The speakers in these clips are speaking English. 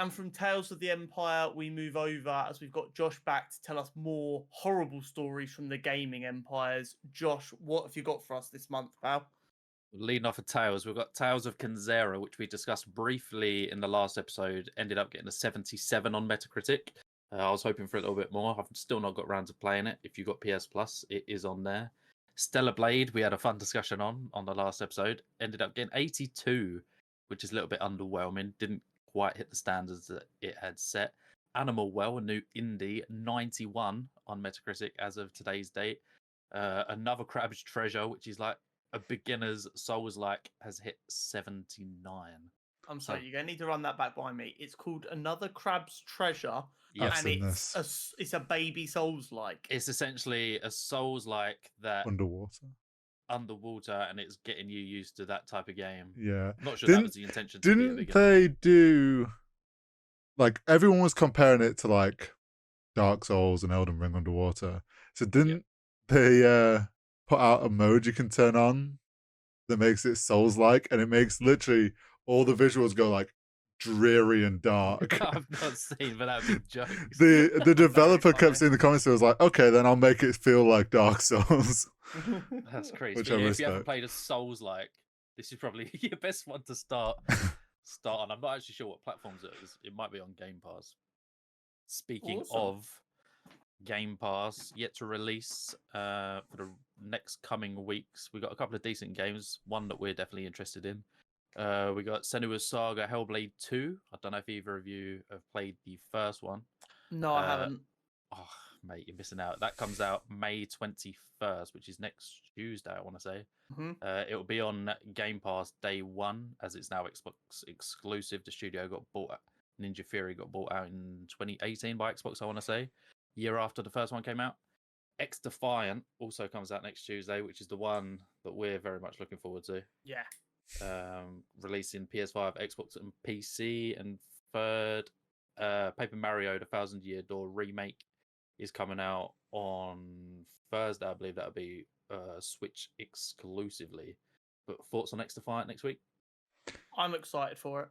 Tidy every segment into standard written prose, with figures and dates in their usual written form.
And from Tales of the Empire, we move over as we've got Josh back to tell us more horrible stories from the gaming empires. Josh, what have you got for us this month, pal? Leading off of Tales, we've got Tales of Kanzera, which we discussed briefly in the last episode. Ended up getting a 77 on Metacritic. I was hoping for a little bit more. I've still not got around to playing it. If you got PS Plus, it is on there. Stellar Blade, we had a fun discussion on the last episode. Ended up getting 82, which is a little bit underwhelming. Didn't quite hit the standards that it had set. Animal Well, a new indie, 91 on Metacritic as of today's date. Another Crab's Treasure, which is like a beginner's Souls-like, has hit 79. I'm sorry, you're going to need to run that back by me. It's called Another Crab's Treasure, I've and seen it's a baby Souls-like. It's essentially a Souls-like that underwater, and it's getting you used to that type of game. Yeah. Not sure that was the intention to be a beginner. They do, like, everyone was comparing it to like Dark Souls and Elden Ring underwater. So didn't they put out a mode you can turn on that makes it Souls-like, and it makes literally all the visuals go like dreary and dark. I've not seen, but that'd be jokes. The developer kept saying in the comments, it was like, okay, then I'll make it feel like Dark Souls. That's crazy. Which But I yeah, if you haven't respect. played a Souls-like, this is probably your best one to start on. I'm not actually sure what platforms it is. It might be on Game Pass. Speaking of Game Pass, yet to release for the next coming weeks, we got a couple of decent games. One that we're definitely interested in. We got Senua's Saga Hellblade 2. I don't know if either of you have played the first one. No, I haven't. Oh, mate, you're missing out. That comes out May 21st, which is next Tuesday, I want to say. It will be on Game Pass day one, as it's now Xbox exclusive. The studio got bought out. Ninja Theory got bought out in 2018 by Xbox, I want to say. Year after the first one came out. XDefiant also comes out next Tuesday, which is the one that we're very much looking forward to. Yeah. Releasing PS5, Xbox, and PC. And third, Paper Mario: The Thousand Year Door remake is coming out on Thursday. I believe that'll be Switch exclusively. But thoughts on XDefiant next week? I'm excited for it.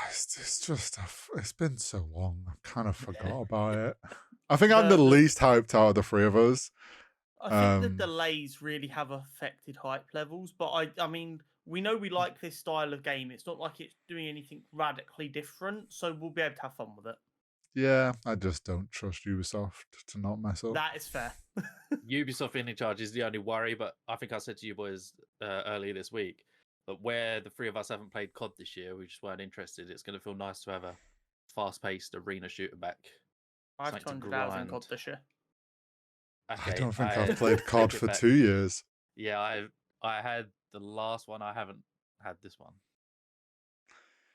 It's just, it's been so long. I kind of forgot about it. I think I'm the least hyped out of the three of us. I think the delays really have affected hype levels, but I mean, we know we like this style of game. It's not like it's doing anything radically different, so we'll be able to have fun with it. Yeah, I just don't trust Ubisoft to not mess up. That is fair. Ubisoft being in charge is the only worry, but I think I said to you boys earlier this week that where the three of us haven't played COD this year, we just weren't interested. It's going to feel nice to have a fast-paced arena shooter back. I've 200 hours in COD this year. Okay, I don't think I've played COD for 2 years. Yeah, I had the last one. I haven't had this one.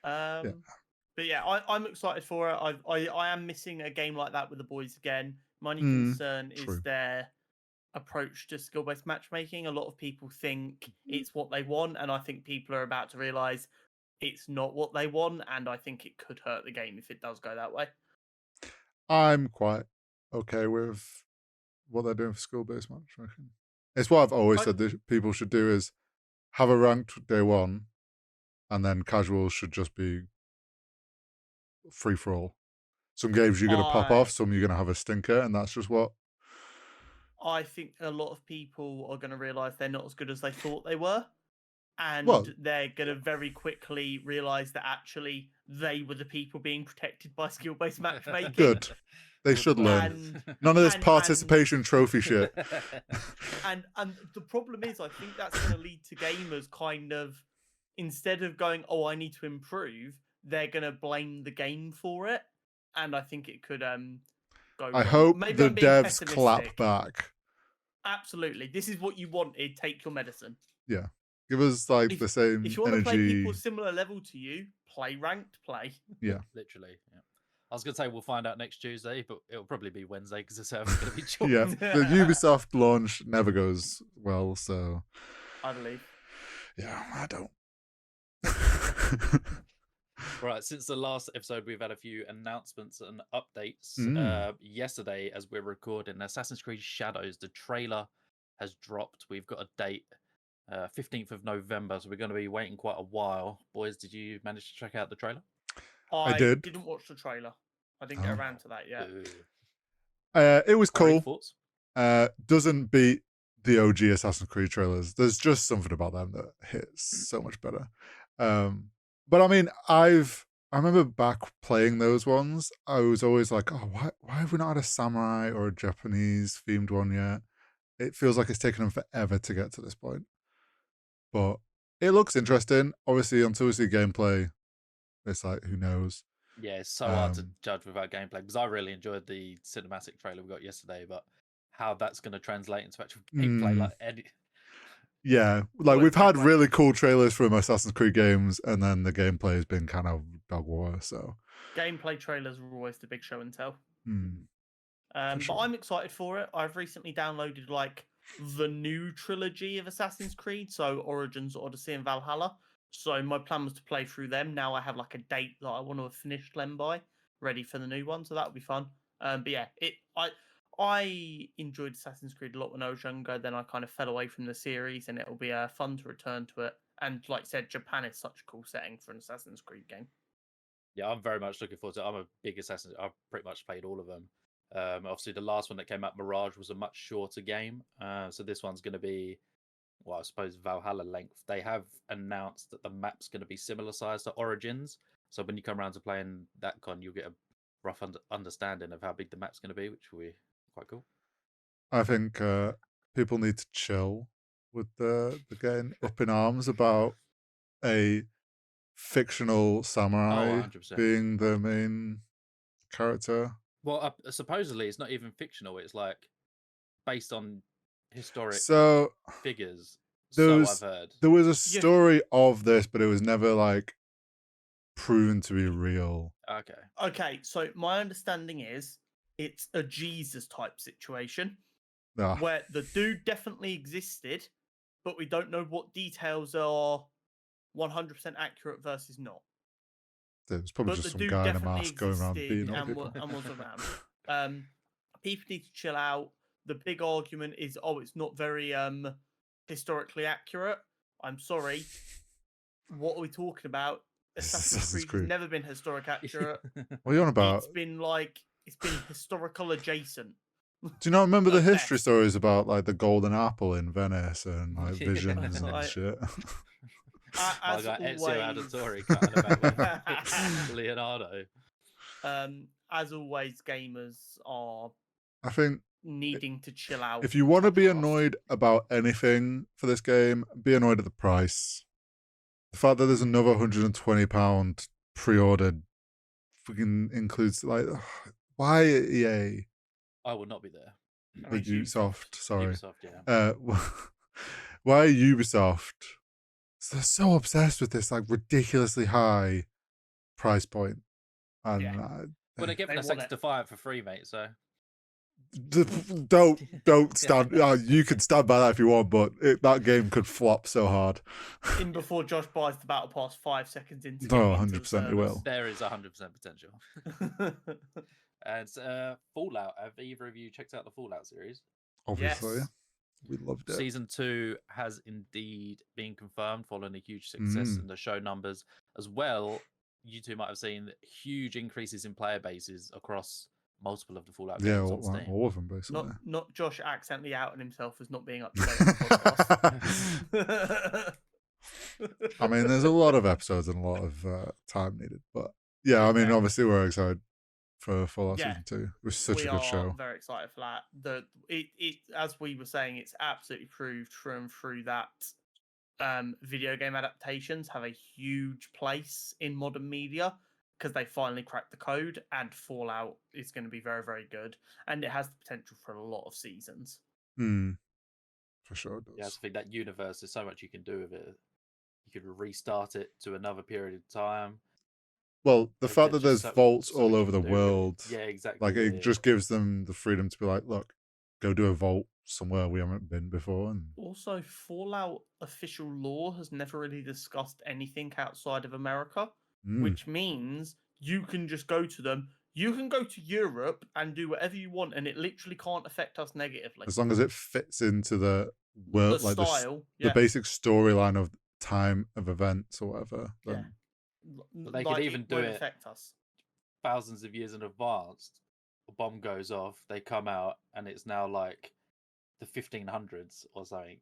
But yeah, I'm excited for it. I am missing a game like that with the boys again. My only concern is their approach to skill-based matchmaking. A lot of people think it's what they want, and I think people are about to realise it's not what they want, and I think it could hurt the game if it does go that way. I'm quite okay with what they're doing for skill-based matchmaking. It's what I've always said that people should do is have a ranked day one, and then casual should just be free-for-all. Some games you're going to pop off, some you're going to have a stinker, and that's just what... I think a lot of people are going to realise they're not as good as they thought they were. And they're going to very quickly realise that actually they were the people being protected by skill-based matchmaking. Good. They should learn. None of this participation trophy shit. And the problem is, I think that's going to lead to gamers kind of, instead of going, oh, I need to improve, they're going to blame the game for it. And I think it could go I hope the devs clap back. Absolutely. This is what you wanted. Take your medicine. Yeah. Give us like the same energy. If you want to play people similar level to you, play ranked play. Yeah. Literally. Yeah. I was going to say we'll find out next Tuesday, but it'll probably be Wednesday because the server's going to be joined. Yeah. The Ubisoft launch never goes well, so... I believe. Yeah, I don't. Right, since the last episode, we've had a few announcements and updates. Yesterday, as we're recording, Assassin's Creed Shadows, the trailer has dropped. We've got a date, 15th of November, so we're going to be waiting quite a while. Boys, did you manage to check out the trailer? I did. didn't watch the trailer. I didn't get around to that yet. It was cool. Thoughts? Doesn't beat the OG Assassin's Creed trailers. There's just something about them that hits so much better. But I mean, I remember back playing those ones. I was always like, oh, why have we not had a samurai or a Japanese themed one yet? It feels like it's taken them forever to get to this point. But it looks interesting. Obviously, until we see gameplay, it's like, who knows? Yeah, it's so hard to judge without gameplay, because I really enjoyed the cinematic trailer we got yesterday, but how that's going to translate into actual gameplay, like yeah, like we've had really cool trailers from Assassin's Creed games, and then the gameplay has been kind of dog water. So gameplay trailers are always the big show and tell. Sure. But I'm excited for it. I've recently downloaded like the new trilogy of Assassin's Creed, so Origins, Odyssey, and Valhalla. So my plan was to play through them. Now I have like a date that I want to have finished them by, ready for the new one. So that would be fun. But yeah, I enjoyed Assassin's Creed a lot when I was younger. Then I kind of fell away from the series, and it'll be fun to return to it. And like I said, Japan is such a cool setting for an Assassin's Creed game. Yeah, I'm very much looking forward to it. I'm a big Assassin's. I've pretty much played all of them. Obviously, the last one that came out, Mirage, was a much shorter game. So this one's going to be, well, I suppose Valhalla length. They have announced that the map's going to be similar size to Origins. So when you come around to playing that con, you'll get a rough understanding of how big the map's going to be, which will be quite cool. I think people need to chill with the getting up in arms about a fictional samurai being the main character. Well, supposedly it's not even fictional. It's like based on historic figures. So I've heard. There was a story of this, but it was never like proven to be real. Okay, so my understanding is it's a Jesus type situation where the dude definitely existed, but we don't know what details are 100% accurate versus not. There's probably just some guy in a mask going around beating up people. And was around. People need to chill out. The big argument is, it's not very historically accurate. I'm sorry. What are we talking about? Assassin's Creed has never been historic accurate. What are you on about? It's been historical adjacent. Do you not remember the history stories about like the golden apple in Venice and like visions and shit? As Leonardo. As always, gamers are, I think, needing to chill out. If you want to be annoyed about anything for this game, be annoyed at the price. The fact that there's another £120 pre-ordered freaking includes like, why EA? I will not be there. Ubisoft, sorry. Ubisoft, yeah. Why Ubisoft? They're so obsessed with this like ridiculously high price point. And well, they're giving us XDefiant for free, mate. So don't stand. You can stand by that if you want, but that game could flop so hard. In before Josh buys the battle pass 5 seconds into. Oh, 100% it will. There is 100% potential. And Fallout. Have either of you checked out the Fallout series? Obviously. Yes. We loved it. Season 2 has indeed been confirmed following a huge success in the show numbers. As well, you two might have seen huge increases in player bases across multiple of the Fallout games on Steam. All of them, basically. Not Josh accidentally outing himself as not being up to date on the podcast. I mean, there's a lot of episodes and a lot of time needed. But yeah, I mean, obviously we're excited for Fallout Season 2. It was such a good show. We are very excited for that. As we were saying, it's absolutely proved through and through that video game adaptations have a huge place in modern media because they finally cracked the code, and Fallout is going to be very, very good, and it has the potential for a lot of seasons. For sure it does. Yeah, I think that universe, there's so much you can do with it. You could restart it to another period of time. Well, the fact that there's vaults all over the world, exactly. Like it just gives them the freedom to be like, look, go do a vault somewhere we haven't been before. And also, Fallout official lore has never really discussed anything outside of America, which means you can just go to them. You can go to Europe and do whatever you want, and it literally can't affect us negatively. As long as it fits into the world, the like style, the basic storyline of time of events or whatever. Then But they like could even do won't it affect us. thousands of years in advance. A bomb goes off, they come out, and it's now like the 1500s or something.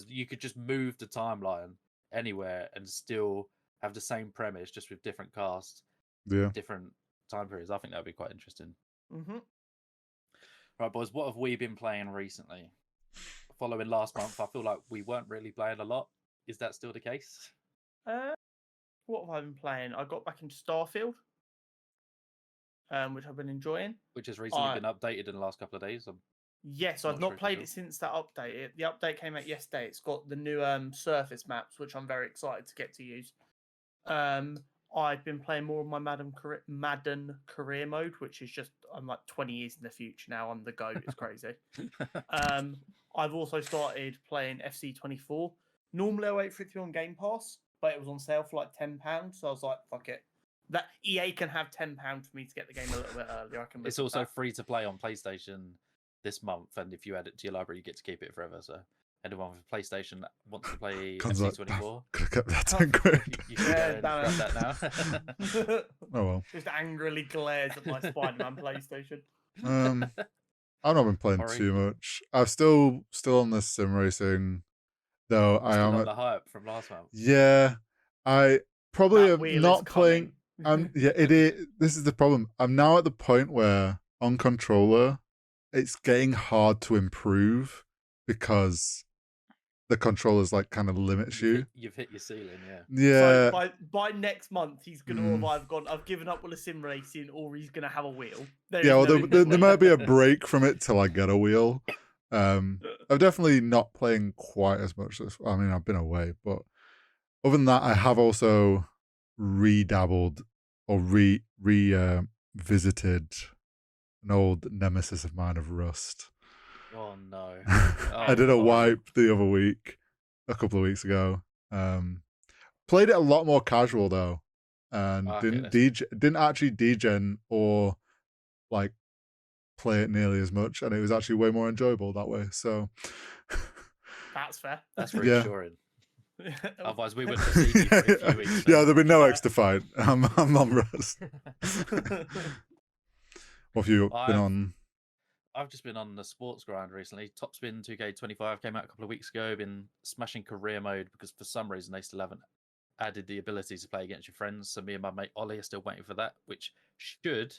You could just move the timeline anywhere and still have the same premise, just with different casts, different time periods. I think that'd be quite interesting. Mm-hmm. Right, boys, what have we been playing recently? Following last month, I feel like we weren't really playing a lot. Is that still the case? What have I been playing? I got back into Starfield, which I've been enjoying. Which has recently been updated in the last couple of days. Yes, I've not played it since that update. The update came out yesterday. It's got the new surface maps, which I'm very excited to get to use. I've been playing more of my Madden career mode, which is just I'm like 20 years in the future now. I'm the GOAT. It's crazy. I've also started playing FC24. Normally I wait for it to be on Game Pass, but it was on sale for like £10, so I was like, fuck it. That EA can have £10 for me to get the game a little bit earlier. It's also free to play on PlayStation this month, and if you add it to your library, you get to keep it forever. So anyone with a PlayStation that wants to play FC24, could have kept that 10 quid. You can go and grab that now. Oh well. Just angrily glares at my Spider-Man PlayStation. I've not been playing too much. I'm still on this sim racing, though. I am on the hype from last month. Yeah, I probably am not playing. It is. This is the problem. I'm now at the point where on controller, it's getting hard to improve because the controllers like kind of limits you. You've hit your ceiling, yeah. Yeah. So by next month, he's gonna have I've given up with a sim racing, or he's gonna have a wheel. There might be a break from it till I get a wheel. I'm definitely not playing quite as much. I mean, I've been away, but other than that, I have also redabbled or visited an old nemesis of mine of Rust. Oh no! I did a wipe the other week, a couple of weeks ago. Played it a lot more casual though, and didn't actually degen or like play it nearly as much, and it was actually way more enjoyable that way. So that's fair. That's reassuring. Otherwise, we wouldn't have seen you for a few weeks. Yeah, there'd be no XDefiant. I'm on Rust. What have you been on? I've just been on the sports grind recently. Top Spin 2K25 came out a couple of weeks ago. Been smashing career mode because for some reason they still haven't added the ability to play against your friends. So me and my mate Ollie are still waiting for that, which should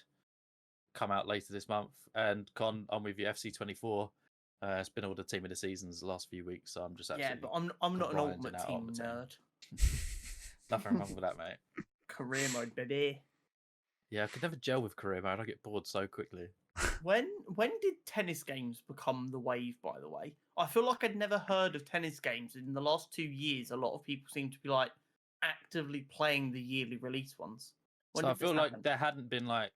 come out later this month. And Con, I'm with you, FC24. It's been all the team of the seasons the last few weeks, so I'm just absolutely but I'm not an ultimate team nerd. Nothing wrong with that, mate. Career mode, baby. Yeah, I could never gel with career mode. I get bored so quickly. When did tennis games become the wave, by the way? I feel like I'd never heard of tennis games. In the last 2 years, a lot of people seem to be like actively playing the yearly release ones. So I feel like there hadn't been like,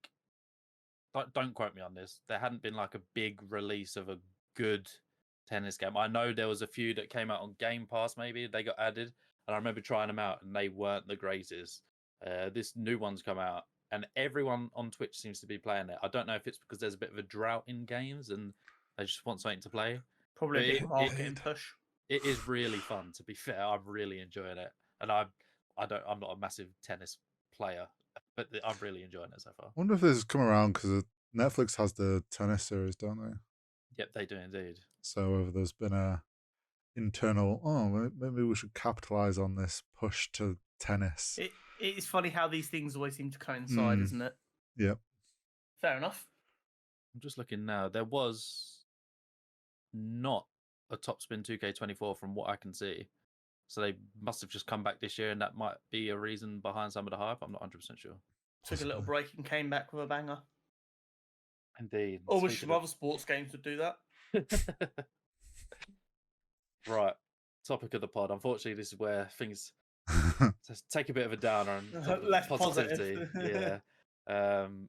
don't quote me on this, there hadn't been like a big release of a good tennis game. I know there was a few that came out on Game Pass, maybe they got added, and I remember trying them out and they weren't the greatest. This new one's come out and everyone on Twitch seems to be playing it. I don't know if it's because there's a bit of a drought in games and they just want something to play. Probably a bit of marketing push. It is really fun, to be fair. I'm really enjoying it, and I'm not a massive tennis player, but I'm really enjoying it so far. I wonder if this has come around because Netflix has the tennis series, don't they? Yep, they do indeed. So if there's been a internal, maybe we should capitalize on this push to tennis. It's funny how these things always seem to coincide, isn't it? Yep. Fair enough. I'm just looking now. There was not a Top Spin 2K24 from what I can see. So they must have just come back this year, and that might be a reason behind some of the hype. I'm not 100% sure. Took a little break and came back with a banger. Indeed. I wish some other sports games would do that. Right. Topic of the pod. Unfortunately, this is where things take a bit of a downer and less positivity. positive. Yeah. And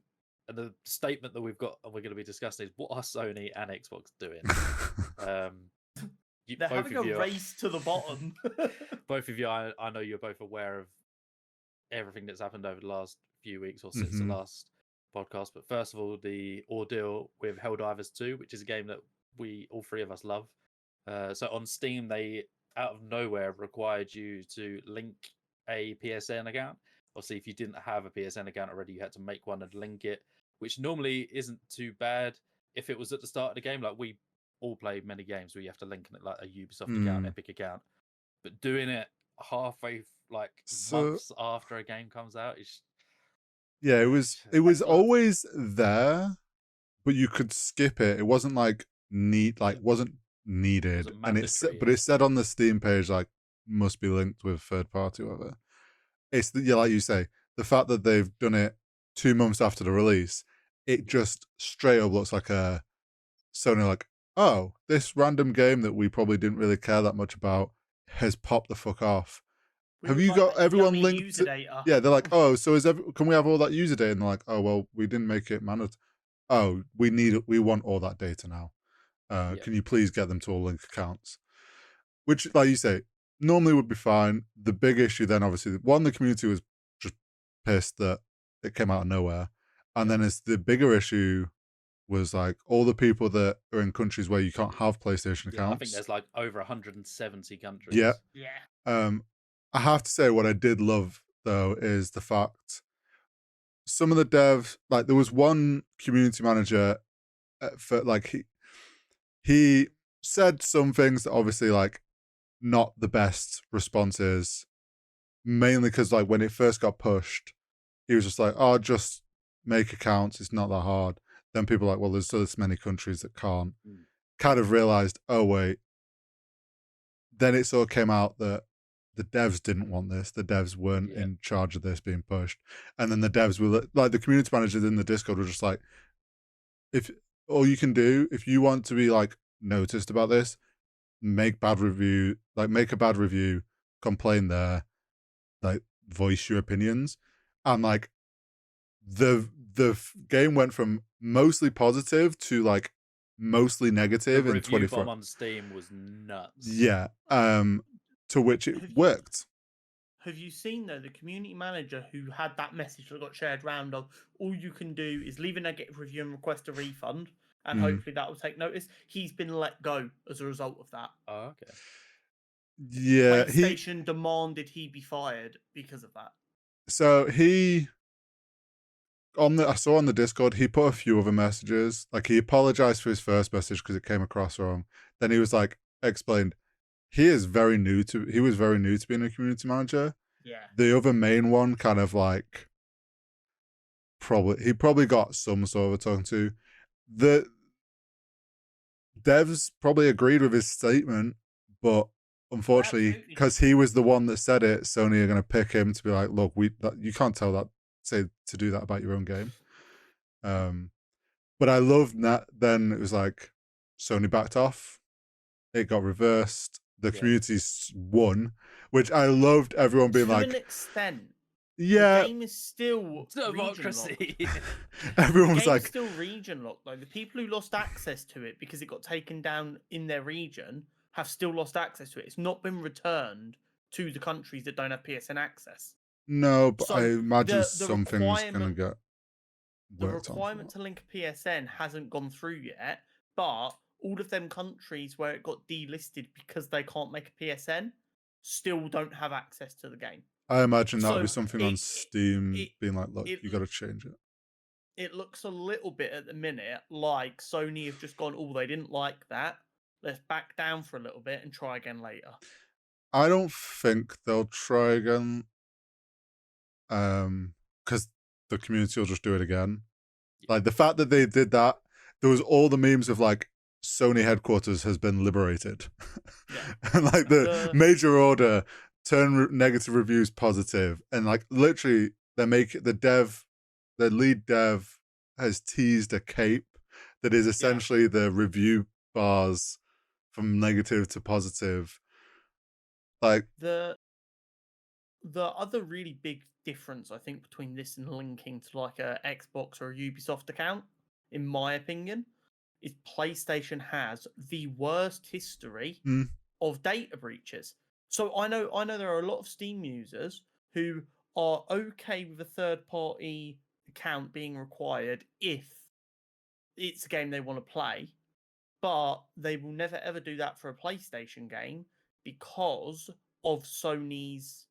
the statement that we've got and we're going to be discussing is, what are Sony and Xbox doing? They're having a race to the bottom. Both of you, I know you're both aware of everything that's happened over the last few weeks or since the last podcast. But first of all, the ordeal with Helldivers 2, which is a game that all three of us love. So on Steam, they out of nowhere required you to link a PSN account obviously if you didn't have a PSN account already, you had to make one and link it, which normally isn't too bad if it was at the start of the game. Like we all play many games where you have to link it like a Ubisoft account, Epic account, but doing it halfway, like months after a game comes out, is it was always there, but you could skip it. It wasn't like wasn't needed, and it said on the Steam page like must be linked with third party or whatever. It's like you say, the fact that they've done it 2 months after the release, it just straight up looks like a Sony like, oh, this random game that we probably didn't really care that much about has popped the fuck off. Have you got everyone linked to, yeah, they're like, oh, so can we have all that user data? And they're like, oh well, we didn't make it mandatory. Oh, we want all that data now. Can you please get them to all link accounts? Which, like you say, normally would be fine. The big issue then, obviously, one, the community was just pissed that it came out of nowhere. And then it's the bigger issue was like all the people that are in countries where you can't have PlayStation accounts. I think there's like over 170 countries. Yeah. I have to say what I did love though is the fact some of the devs, like there was one community manager for like he said some things that obviously like not the best responses, mainly because like when it first got pushed, he was just like, oh, just make accounts, it's not that hard. Then people are like, well, there's so many countries that can't. Kind of realized, oh wait. Then it sort of came out that the devs didn't want this. The devs weren't in charge of this being pushed. And then the devs were like, the community managers in the Discord were just like, if all you can do, if you want to be like noticed about this, make a bad review, complain there, like voice your opinions. And like the game went from mostly positive to like mostly negative in 24 hours. Bomb on Steam was nuts. Yeah. To which it worked. Have you seen though the community manager who had that message that got shared around of all you can do is leave a negative review and request a refund, and hopefully that will take notice? He's been let go as a result of that. Oh, okay. Yeah, PlayStation demanded he be fired because of that. So I saw on the Discord, he put a few other messages. Like he apologized for his first message because it came across wrong. Then he was like, explained, he was very new to being a community manager. Yeah. The other main one kind of like he probably got some sort of a talking to. The devs probably agreed with his statement, but unfortunately, because he was the one that said it, Sony are going to pick him to be like, look, you can't say to do that about your own game. But I loved that. Then it was like Sony backed off. It got reversed. The community won, which I loved. Everyone being like, to an extent. Yeah, the game is still democracy. Everyone was like, still region locked though. The people who lost access to it because it got taken down in their region have still lost access to it. It's not been returned to the countries that don't have PSN access. No, but so I imagine something's going to get the requirement to link a PSN hasn't gone through yet, but all of them countries where it got delisted because they can't make a PSN still don't have access to the game. I imagine that'll be something on Steam being like, look, you got to change it. It looks a little bit at the minute like Sony have just gone, oh, they didn't like that. Let's back down for a little bit and try again later. I don't think they'll try again. Because the community will just do it again. Like the fact that they did that, there was all the memes of like Sony headquarters has been liberated. And like the major order turn negative reviews positive, and like literally they make the lead dev has teased a cape that is essentially the review bars from negative to positive. Like the other really big difference I think between this and linking to like a Xbox or a Ubisoft account, in my opinion, is PlayStation has the worst history of data breaches. So I know there are a lot of Steam users who are okay with a third-party account being required if it's a game they want to play, but they will never ever do that for a PlayStation game because of Sony's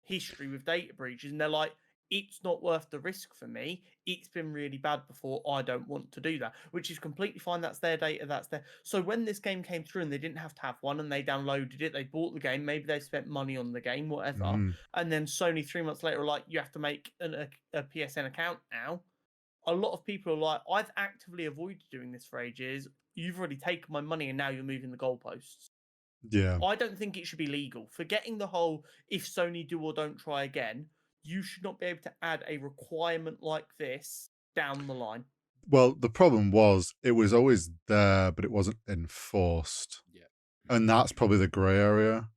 history with data breaches, and they're like, it's not worth the risk for me. It's been really bad before. I don't want to do that, which is completely fine. That's their data. That's their. So when this game came through and they didn't have to have one and they downloaded it, they bought the game. Maybe they spent money on the game, whatever. And then Sony 3 months later were like, you have to make a PSN account now. A lot of people are like, I've actively avoided doing this for ages. You've already taken my money and now you're moving the goalposts. Yeah. I don't think it should be legal. Forgetting the whole if Sony do or don't try again, you should not be able to add a requirement like this down the line. Well, the problem was it was always there, but it wasn't enforced. Yeah. And that's probably the grey area.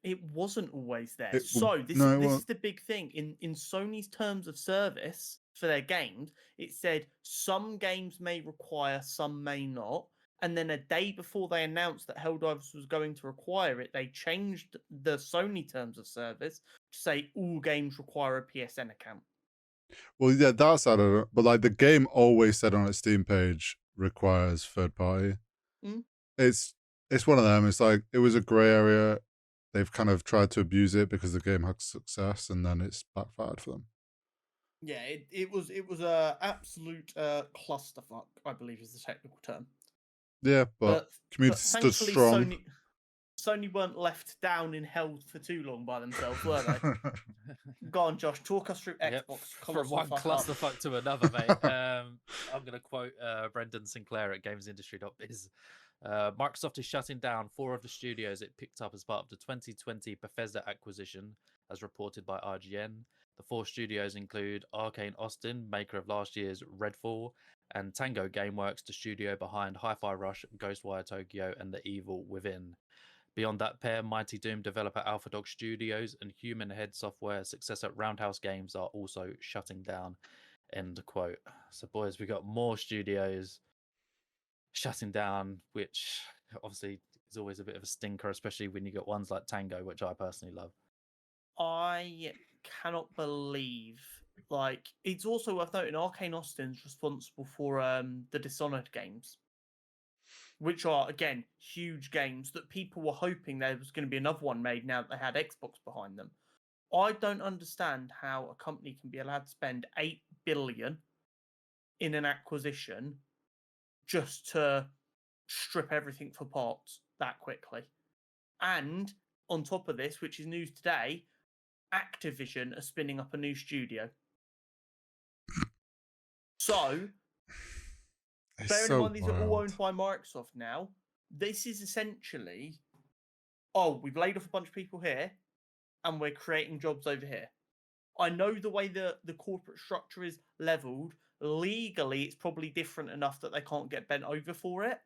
It wasn't always there. This Is the big thing. In Sony's terms of service for their games, it said some games may require, some may not. And then a day before they announced that Helldivers was going to require it, they changed the Sony terms of service to say all games require a PSN account. Well, yeah, that's I don't know. But like the game always said on its Steam page requires third party. It's one of them. It's like it was a grey area. They've kind of tried to abuse it because the game had success, and then it's backfired for them. Yeah, it was a absolute clusterfuck, I believe is the technical term. Yeah, but community stood strong. Sony weren't left down in hell for too long by themselves, were they? Go on, Josh. Talk us through Xbox. From one clusterfuck to another, mate. I'm going to quote Brendan Sinclair at GamesIndustry.biz. Microsoft is shutting down 4 of the studios it picked up as part of the 2020 Bethesda acquisition, as reported by IGN. The 4 studios include Arcane Austin, maker of last year's Redfall, and Tango Gameworks, the studio behind Hi-Fi Rush, Ghostwire Tokyo, and The Evil Within. Beyond that pair, Mighty Doom developer Alpha Dog Studios and Human Head Software successor Roundhouse Games are also shutting down. End quote. So, boys, we got more studios shutting down, which obviously is always a bit of a stinker, especially when you got ones like Tango, which I personally love. I cannot believe, like, it's also worth noting Arcane Austin's responsible for the Dishonored games, which are, again, huge games that people were hoping there was going to be another one made now that they had Xbox behind them. I don't understand how a company can be allowed to spend $8 billion in an acquisition just to strip everything for parts that quickly. And on top of this, which is news today, Activision are spinning up a new studio. So, bearing in mind these are all owned by Microsoft now, this is essentially, we've laid off a bunch of people here, and we're creating jobs over here. I know the way the corporate structure is leveled, legally it's probably different enough that they can't get bent over for it,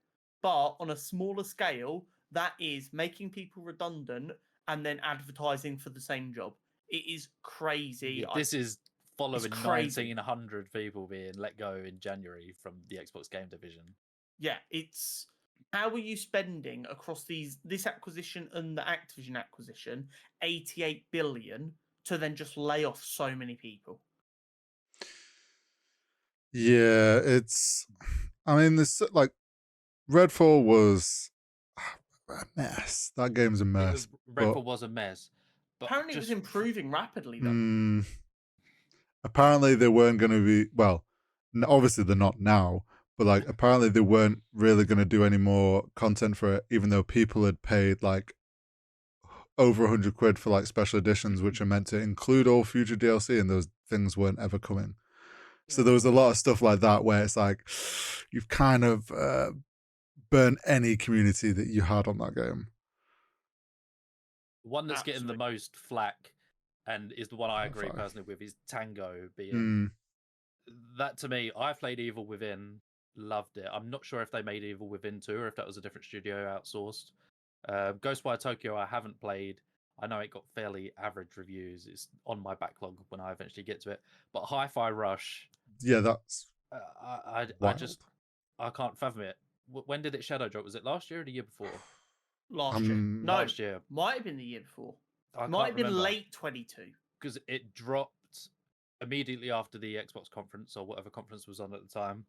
but on a smaller scale, that is making people redundant and then advertising for the same job. It is crazy. Yeah, this is following 1,900 people being let go in January from the Xbox game division. Yeah, it's how are you spending across this acquisition and the Activision acquisition 88 billion to then just lay off so many people? Yeah, I mean, this like Redfall was a mess. That game's a mess. Redfall was a mess. But apparently, it was improving rapidly, though. Apparently, they weren't going to be. Well, obviously, they're not now. But like, apparently, they weren't really going to do any more content for it, even though people had paid like over 100 quid for like special editions, which are meant to include all future DLC, and those things weren't ever coming. So there was a lot of stuff like that where it's like you've kind of burnt any community that you had on that game. One that's getting the most flack, and is the one I agree personally with, is Tango being that. To me, I played Evil Within, loved it. I'm not sure if they made Evil Within 2 or if that was a different studio outsourced. Ghostwire Tokyo I haven't played. I know it got fairly average reviews. It's on my backlog when I eventually get to it. But Hi-Fi Rush, yeah, that's I can't fathom it. When did it shadow drop? Was it last year or the year before? Last year. No, last year. Might have been the year before. Might have been late 22. Because it dropped immediately after the Xbox conference or whatever conference was on at the time.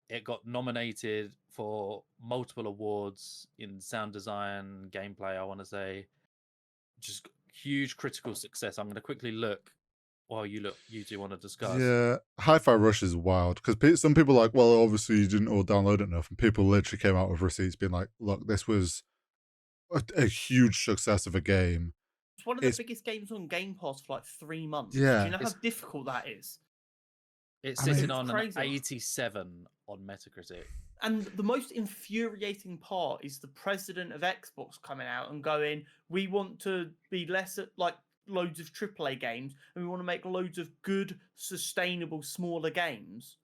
It got nominated for multiple awards in sound design, gameplay, I want to say. Just huge critical success. I'm going to quickly look while you do want to discuss. Yeah, Hi-Fi Rush is wild because some people are like, well, obviously you didn't all download it enough, and people literally came out with receipts being like, look, this was a huge success of a game. It's one of the biggest games on Game Pass for like 3 months. Yeah. Do you know how difficult that is? It's sitting on an 87 on Metacritic. And the most infuriating part is the president of Xbox coming out and going, we want to be less like loads of AAA games and we want to make loads of good, sustainable, smaller games.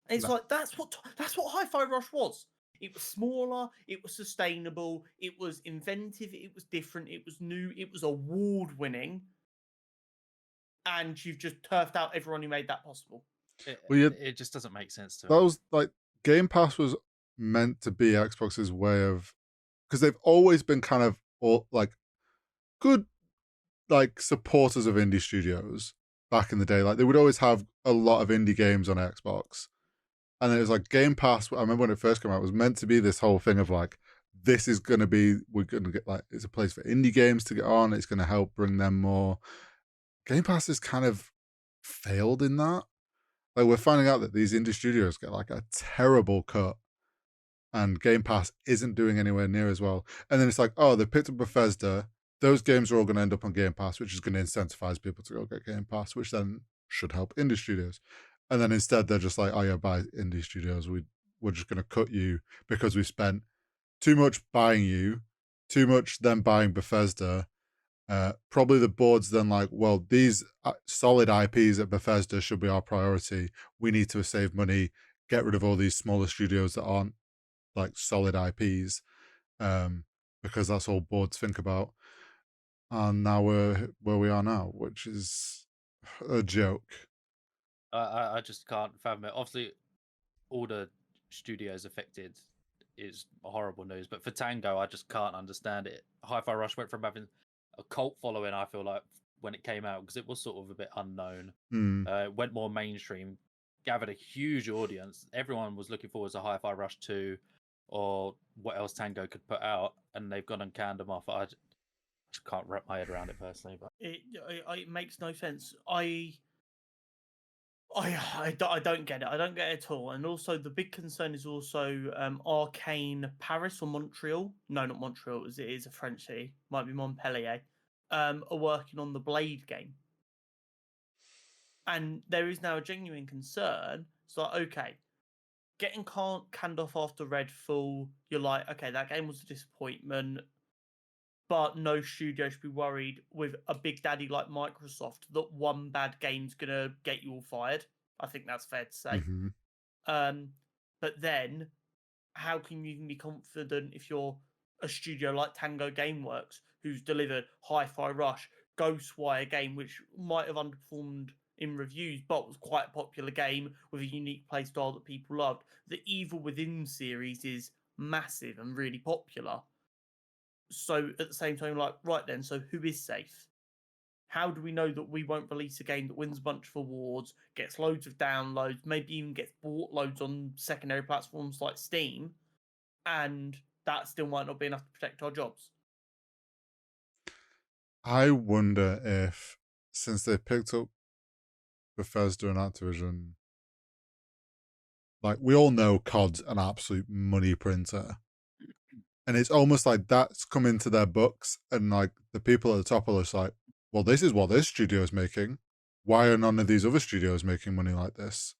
And it's like, that's what Hi-Fi Rush was. It was smaller, it was sustainable, it was inventive, it was different, it was new, it was award-winning. And you've just turfed out everyone who made that possible. It just doesn't make sense to me. That was like, Game Pass was meant to be Xbox's way of, because they've always been kind of like good like supporters of indie studios back in the day. Like they would always have a lot of indie games on Xbox. And it was like Game Pass, I remember when it first came out, it was meant to be this whole thing of like, this is going to be, we're going to get like, it's a place for indie games to get on. It's going to help bring them more. Game Pass has kind of failed in that. Like we're finding out that these indie studios get like a terrible cut and Game Pass isn't doing anywhere near as well. And then it's like, oh, they picked up Bethesda. Those games are all going to end up on Game Pass, which is going to incentivize people to go get Game Pass, which then should help indie studios. And then instead, they're just like, oh, yeah, buy indie studios. We're just going to cut you because we spent too much buying you, too much then buying Bethesda. Probably the board's then like, well, these solid IPs at Bethesda should be our priority. We need to save money, get rid of all these smaller studios that aren't like solid IPs, because that's all boards think about. And now we're where we are now, which is a joke. I just can't fathom it. Obviously, all the studios affected is horrible news, but for Tango, I just can't understand it. Hi-Fi Rush went from having a cult following, I feel like, when it came out, because it was sort of a bit unknown. It went more mainstream, gathered a huge audience. Everyone was looking forward to Hi-Fi Rush 2 or what else Tango could put out, and they've gone and canned them off. I just can't wrap my head around it personally. But it makes no sense. I don't get it. I don't get it at all. And also, the big concern is also Arcane Paris or Montreal. No, not Montreal. It is a French city. Might be Montpellier. Are working on the Blade game. And there is now a genuine concern. It's like, okay, getting canned off after Redfall, you're like, okay, that game was a disappointment. But no studio should be worried with a big daddy like Microsoft that one bad game's going to get you all fired. I think that's fair to say. But then, how can you even be confident if you're a studio like Tango Gameworks, who's delivered Hi-Fi Rush, Ghostwire game, which might have underperformed in reviews, but was quite a popular game with a unique playstyle that people loved. The Evil Within series is massive and really popular. So at the same time, like, right then, so who is safe? How do we know that we won't release a game that wins a bunch of awards, gets loads of downloads, maybe even gets bought loads on secondary platforms like Steam, and that still might not be enough to protect our jobs? I wonder if, since they picked up Bethesda and Activision, like we all know COD's an absolute money printer. And it's almost like that's come into their books, and like the people at the top are just like, well, this is what this studio is making. Why are none of these other studios making money like this?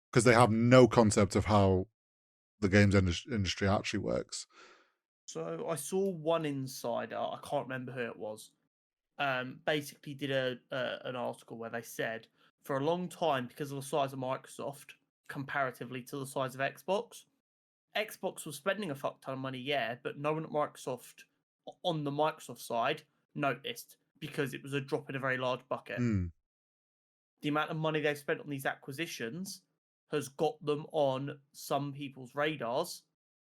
Because they have no concept of how the games industry actually works. So I saw one insider, I can't remember who it was, basically did an article where they said for a long time, because of the size of Microsoft comparatively to the size of Xbox was spending a fuck ton of money, yeah, but no one at Microsoft, on the Microsoft side, noticed because it was a drop in a very large bucket. The amount of money they've spent on these acquisitions has got them on some people's radars.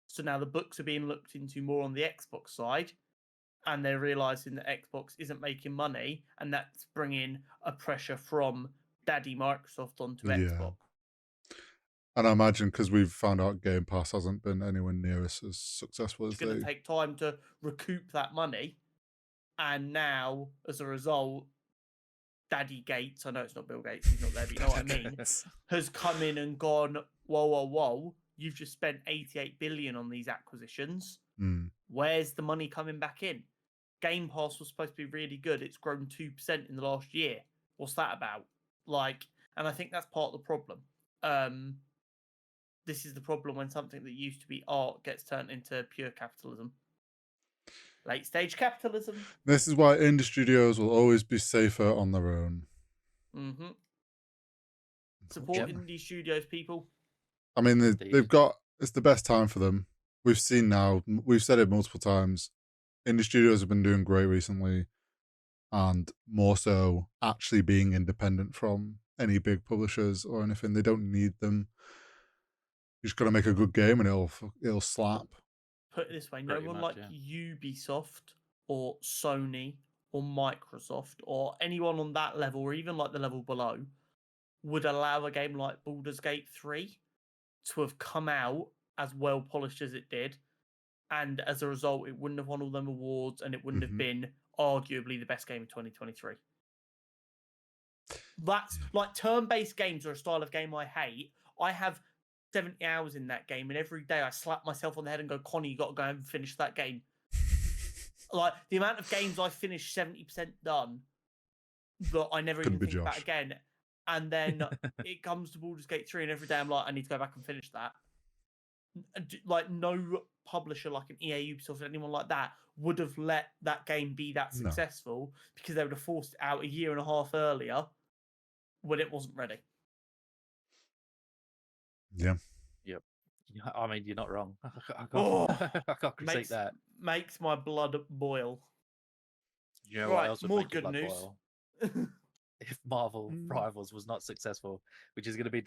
So now the books are being looked into more on the Xbox side, and they're realizing that Xbox isn't making money, and that's bringing a pressure from daddy Microsoft onto Xbox. And I imagine because we've found out Game Pass hasn't been anywhere near as successful as it's going to take time to recoup that money. And now, as a result, Daddy Gates, I know it's not Bill Gates, he's not there, but you know what I mean, has come in and gone, whoa, you've just spent 88 billion on these acquisitions. Where's the money coming back in? Game Pass was supposed to be really good. It's grown 2% in the last year. What's that about? And I think that's part of the problem. This is the problem when something that used to be art gets turned into pure capitalism. Late stage capitalism. This is why indie studios will always be safer on their own. Support indie studios, people. I mean, they've got, it's the best time for them. We've seen now, we've said it multiple times, indie studios have been doing great recently, and more so actually being independent from any big publishers or anything. They don't need them. You just got to make a good game and it'll slap. Put it this way, no one like Ubisoft or Sony or Microsoft or anyone on that level, or even like the level below, would allow a game like Baldur's Gate 3 to have come out as well polished as it did, and as a result, it wouldn't have won all them awards, and it wouldn't have been arguably the best game of 2023. That's like turn-based games are a style of game I hate. I have 70 hours in that game, and every day I slap myself on the head and go, Connie, you got to go and finish that game. Like the amount of games I finished 70% done that I never even think about again. And then it comes to Baldur's Gate 3, and every day I'm like, I need to go back and finish that. Like no publisher like an EA, Ubisoft, anyone like that would have let that game be that successful, because they would have forced it out a year and a half earlier when it wasn't ready. Yeah. Yep. I mean, you're not wrong. I can't critique that. Makes my blood boil. You know right, what else would more make your good blood news. boil? If Marvel Rivals was not successful, which is going to be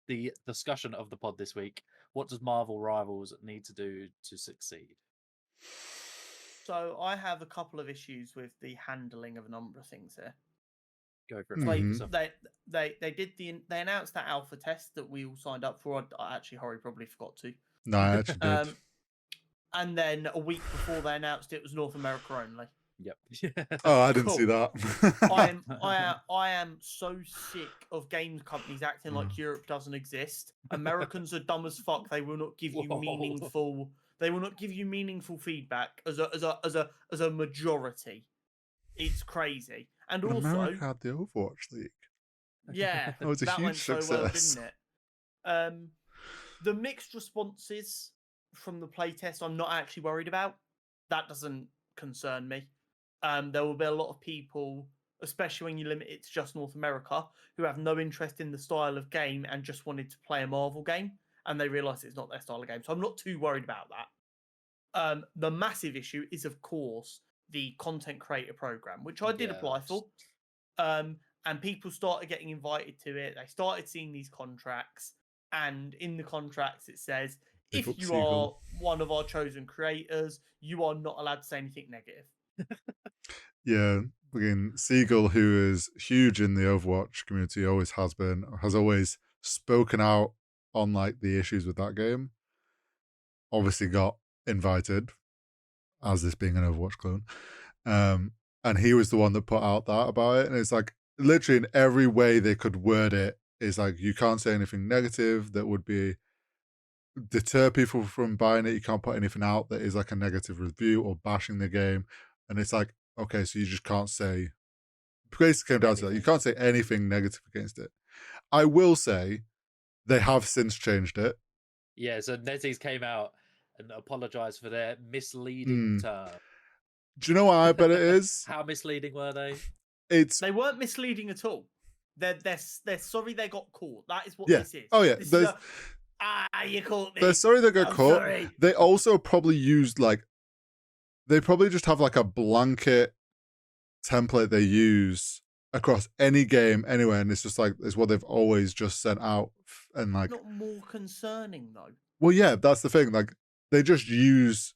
the discussion of the pod this week. What does Marvel Rivals need to do to succeed? So I have a couple of issues with the handling of a number of things here. Go for it. They announced that alpha test that we all signed up for. I actually, Horry probably forgot to. No, I actually did. And then a week before they announced it was North America only. Yep. Oh, I didn't see that. I am so sick of games companies acting like Europe doesn't exist. Americans are dumb as fuck. They will not give you meaningful. They will not give you meaningful feedback as a majority. It's crazy. And but also, America had the Overwatch League. Yeah, that was a huge went success. So well, didn't it? The mixed responses from the playtest, I'm not actually worried about. That doesn't concern me. There will be a lot of people, especially when you limit it to just North America, who have no interest in the style of game and just wanted to play a Marvel game, and they realise it's not their style of game. So I'm not too worried about that. The massive issue is, of course, the content creator program, which I did apply for. And people started getting invited to it. They started seeing these contracts, and in the contracts it says, if you are one of our chosen creators, you are not allowed to say anything negative. Yeah, again, Siegel, who is huge in the Overwatch community, always has been, has always spoken out on like the issues with that game. Obviously got invited, as this being an Overwatch clone. And he was the one that put out that about it. And it's like, literally in every way they could word it, is like, you can't say anything negative that would be deter people from buying it. You can't put anything out that is like a negative review or bashing the game. And it's like, okay, so you just can't say, basically came down to that. You can't say anything negative against it. I will say they have since changed it. Yeah, so NetEase came out and apologized for their misleading term. Do you know what I bet it is? How misleading were they? They weren't misleading at all. They're sorry they got caught. That is what this is. Oh yeah, you caught me. They're sorry they got caught. Sorry. They also probably used they probably just have like a blanket template they use across any game anywhere, and it's just like it's what they've always just sent out. And like, not more concerning though. Well, yeah, that's the thing. Like they just use.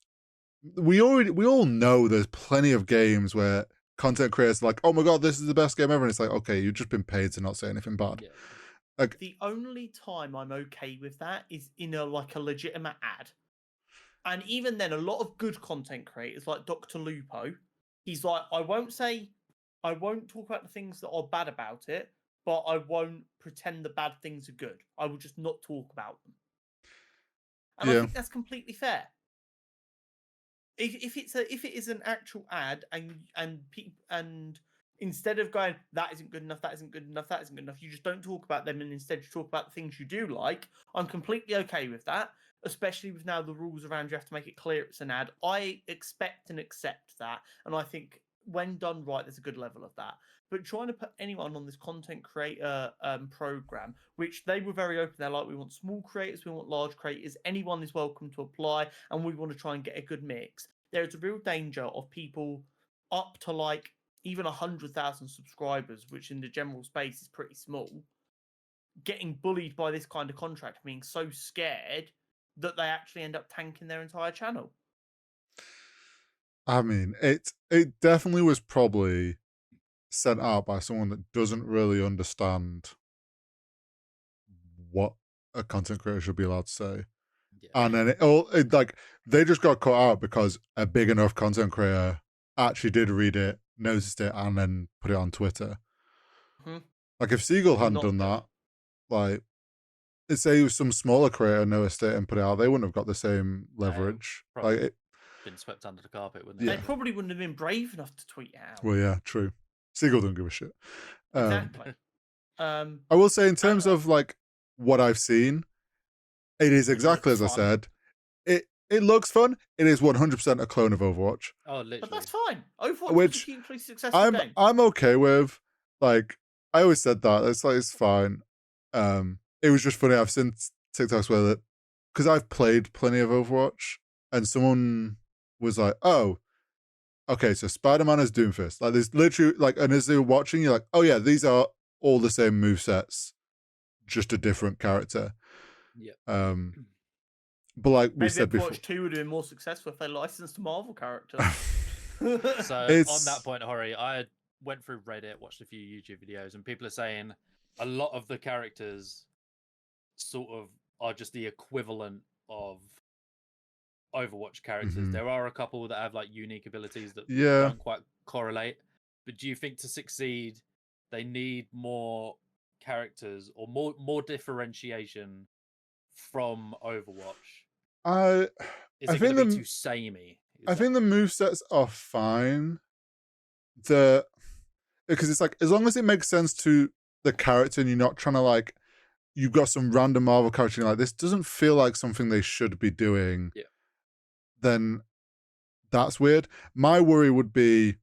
We all know there's plenty of games where content creators are like, oh my god, this is the best game ever, and it's like, okay, you've just been paid to not say anything bad. Yeah. Like, the only time I'm okay with that is in a legitimate ad. And even then, a lot of good content creators like Dr. Lupo he's like, I won't talk about the things that are bad about it, but I won't pretend the bad things are good. I will just not talk about them. And I think that's completely fair. If it is an actual ad and instead of going, that isn't good enough, that isn't good enough, that isn't good enough, you just don't talk about them and instead you talk about the things you do like, I'm completely okay with that, especially with now the rules around you have to make it clear it's an ad. I expect and accept that, and I think when done right, there's a good level of that. But trying to put anyone on this content creator program, which they were very open, they're like, we want small creators, we want large creators, anyone is welcome to apply, and we want to try and get a good mix. There's a real danger of people up to like even 100,000 subscribers, which in the general space is pretty small, getting bullied by this kind of contract, being so scared that they actually end up tanking their entire channel. I mean, it definitely was probably sent out by someone that doesn't really understand what a content creator should be allowed to say. Yeah. And then it like they just got caught out because a big enough content creator actually did read it, noticed it, and then put it on Twitter. Mm-hmm. Like if Seagull hadn't done that, like let's say it was some smaller creator noticed it and put it out, they wouldn't have got the same leverage. Like it been swept under the carpet, wouldn't they? They probably wouldn't have been brave enough to tweet it out. Well, yeah, true. Seagull don't give a shit. Exactly. I will say, in terms of like what I've seen, it is exactly as I said. It looks fun. It is 100% a clone of Overwatch. Oh, literally. But that's fine. Overwatch is a hugely successful game. I'm okay with. Like I always said that. It's like it's fine. It was just funny. I've seen TikToks where that because I've played plenty of Overwatch, and someone was like, "Oh, okay, so Spider-Man is Doomfist." Like there's literally like, and as they're watching, you're like, "Oh yeah, these are all the same movesets, just a different character." Yeah. But like we said before, Overwatch 2 would have been more successful if they licensed Marvel characters. So on that point, Hori, I went through Reddit, watched a few YouTube videos, and people are saying a lot of the characters sort of are just the equivalent of Overwatch characters. Mm-hmm. There are a couple that have like unique abilities that don't quite correlate. But do you think to succeed, they need more characters or more differentiation from Overwatch? Is it going to be too samey? I think the movesets are fine. Because it's like as long as it makes sense to the character and you're not trying to like you've got some random Marvel character like this doesn't feel like something they should be doing. Yeah. Then that's weird. My worry would be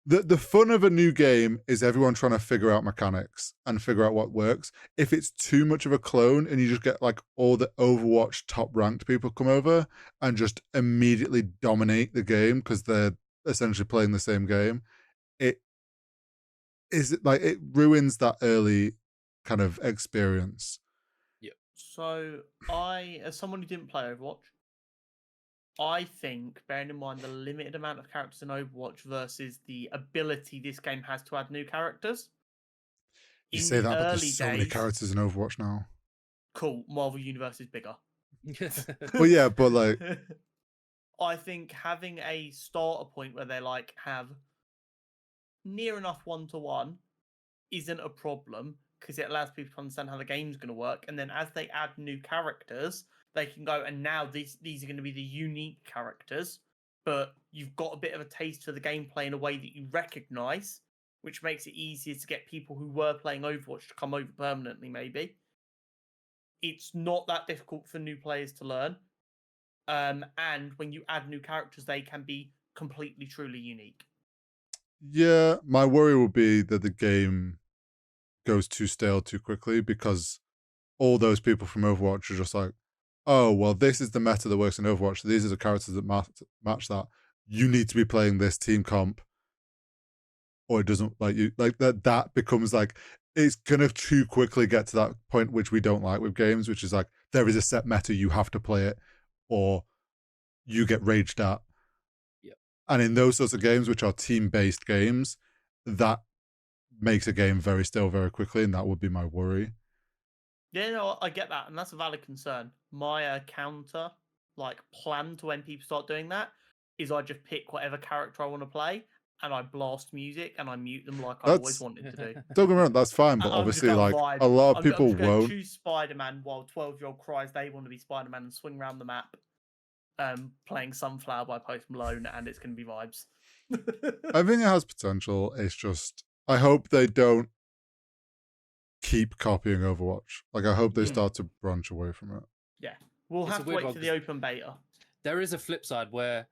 the fun of a new game is everyone trying to figure out mechanics and figure out what works. If it's too much of a clone and you just get like all the Overwatch top ranked people come over and just immediately dominate the game because they're essentially playing the same game, it ruins that early kind of experience. Yeah. So as someone who didn't play Overwatch, I think, bearing in mind the limited amount of characters in Overwatch versus the ability this game has to add new characters. You say that, but there's so many characters in Overwatch now. Cool. Marvel Universe is bigger. Well, yeah, but like... I think having a starter point where they like have near enough 1-to-1 isn't a problem because it allows people to understand how the game's going to work. And then as they add new characters, they can go, and now these are going to be the unique characters, but you've got a bit of a taste for the gameplay in a way that you recognize, which makes it easier to get people who were playing Overwatch to come over permanently, maybe. It's not that difficult for new players to learn. And when you add new characters, they can be completely, truly unique. Yeah, my worry would be that the game goes too stale too quickly because all those people from Overwatch are just like, oh, well, this is the meta that works in Overwatch. These are the characters that match that. You need to be playing this team comp, or it doesn't like you like that. That becomes like it's gonna too quickly get to that point which we don't like with games, which is like there is a set meta, you have to play it, or you get raged at. Yeah. And in those sorts of games, which are team-based games, that makes a game very stale very quickly, and that would be my worry. Yeah, no, I get that, and that's a valid concern. My counter, like, plan to when people start doing that is I just pick whatever character I want to play and I blast music and I mute them like I always wanted to do. Don't get me wrong, that's fine, but I'm just obviously, gonna like vibe. a lot of I'm people just going to won't. choose Spider-Man while 12-year-old cries they want to be Spider-Man and swing around the map playing Sunflower by Post Malone, and it's going to be vibes. I think it has potential. It's just, I hope they don't keep copying Overwatch. Like, I hope they start to branch away from it. Yeah, we'll It's a have to weird wait one for the 'cause open beta. There is a flip side where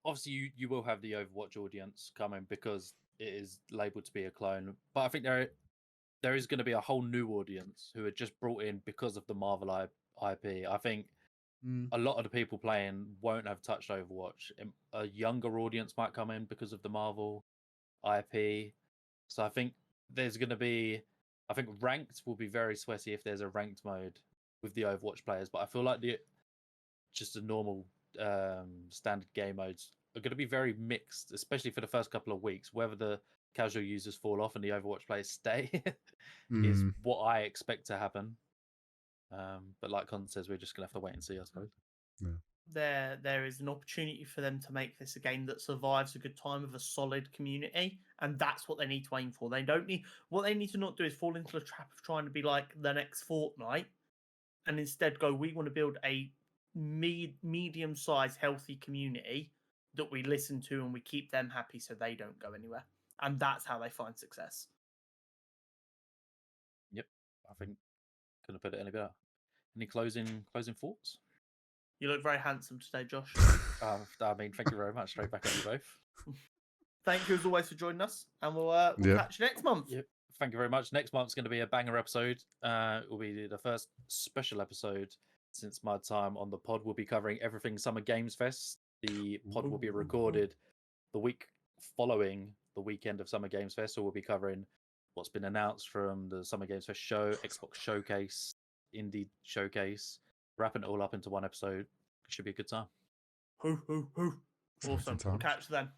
obviously you will have the Overwatch audience coming because it is labeled to be a clone. But I think there is going to be a whole new audience who are just brought in because of the Marvel IP. I think a lot of the people playing won't have touched Overwatch. A younger audience might come in because of the Marvel IP. So I think there's going to be, I think ranked will be very sweaty if there's a ranked mode with the Overwatch players. But I feel like just the normal standard game modes are going to be very mixed, especially for the first couple of weeks. Whether the casual users fall off and the Overwatch players stay is what I expect to happen. But like Con says, we're just gonna have to wait and see, I suppose. Yeah. There is an opportunity for them to make this a game that survives a good time with a solid community, and that's what they need to aim for. They need to not do is fall into the trap of trying to be like the next Fortnite, and instead go, we want to build a medium-sized, healthy community that we listen to and we keep them happy so they don't go anywhere, and that's how they find success. Yep, I think couldn't put it any better. Any closing thoughts? You look very handsome today, Josh. I mean, thank you very much. Straight back at you both. Thank you as always for joining us, and we'll catch you next month. Yep. Thank you very much. Next month's going to be a banger episode. It will be the first special episode since my time on the pod. We'll be covering everything Summer Games Fest. The pod will be recorded the week following the weekend of Summer Games Fest, so we'll be covering what's been announced from the Summer Games Fest show, Xbox Showcase, Indie Showcase, wrapping it all up into one episode. It should be a good time. Awesome. We'll catch you then.